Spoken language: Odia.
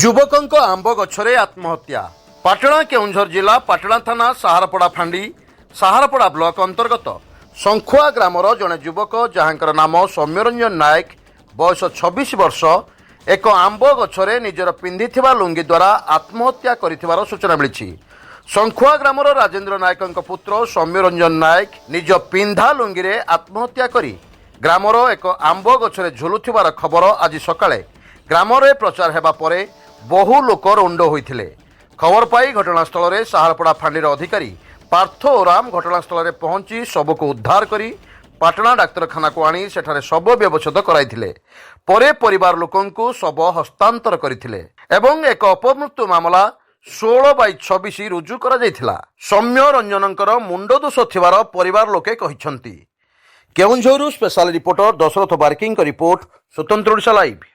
ଯୁବକଙ୍କ ଆମ୍ବ ଗଛରେ ଆତ୍ମହତ୍ୟା। ପାଟଣା କେଉଁଝର ଜିଲ୍ଲା ପାଟଣା ଥାନା ସାହାରପଡ଼ା ଫାଣ୍ଡି ସାହାରପଡ଼ା ବ୍ଲକ ଅନ୍ତର୍ଗତ ଶଙ୍ଖୁଆ ଗ୍ରାମର ଜଣେ ଯୁବକ ଯାହାଙ୍କର ନାମ ସୌମ୍ୟରଞ୍ଜନ ନାୟକ, ବୟସ 26 ବର୍ଷ, ଏକ ଆମ୍ବ ଗଛରେ ନିଜର ପିନ୍ଧିଥିବା ଲୁଙ୍ଗି ଦ୍ୱାରା ଆତ୍ମହତ୍ୟା କରିଥିବାର ସୂଚନା ମିଳିଛି। ଶଙ୍ଖୁଆ ଗ୍ରାମର ରାଜେନ୍ଦ୍ର ନାୟକଙ୍କ ପୁତ୍ର ସୌମ୍ୟରଞ୍ଜନ ନାୟକ ନିଜ ପିନ୍ଧା ଲୁଙ୍ଗିରେ ଆତ୍ମହତ୍ୟା କରି ଗ୍ରାମର ଏକ ଆମ୍ବ ଗଛରେ ଝୁଲୁଥିବାର ଖବର ଆଜି ସକାଳେ ଗ୍ରାମରେ ପ୍ରଚାର ହେବା ପରେ ବହୁ ଲୋକ ରୁଣ୍ଡ ହୋଇଥିଲେ। ଖବର ପାଇ ଘଟଣାସ୍ଥଳରେ ସାହାରପଡ଼ା ଫାଣ୍ଡିର ଅଧିକାରୀ ପାର୍ଥ ଓରାମ ଘଟଣାସ୍ଥଳରେ ପହଞ୍ଚି ଶବକୁ ଉଦ୍ଧାର କରି ପାଟଣା ଡାକ୍ତରଖାନାକୁ ଆଣି ସେଠାରେ ଶବ ବ୍ୟବଚ୍ଛେଦ କରାଇଥିଲେ। ପରେ ପରିବାର ଲୋକଙ୍କୁ ଶବ ହସ୍ତାନ୍ତର କରିଥିଲେ ଏବଂ ଏକ ଅପମୃତ୍ୟୁ ମାମଲା 16/26 ରୁଜୁ କରାଯାଇଥିଲା। ସୌମ୍ୟ ରଞ୍ଜନଙ୍କର ମୁଣ୍ଡ ଦୋଷ ଥିବାର ପରିବାର ଲୋକେ କହିଛନ୍ତି। କେଉଁଝରରୁ ସ୍ପେଶାଲ ରିପୋର୍ଟର ଦଶରଥ ବାରିକଙ୍କ ରିପୋର୍ଟ, ସ୍ୱତନ୍ତ୍ର ଓଡ଼ିଶା ଲାଇଭ୍।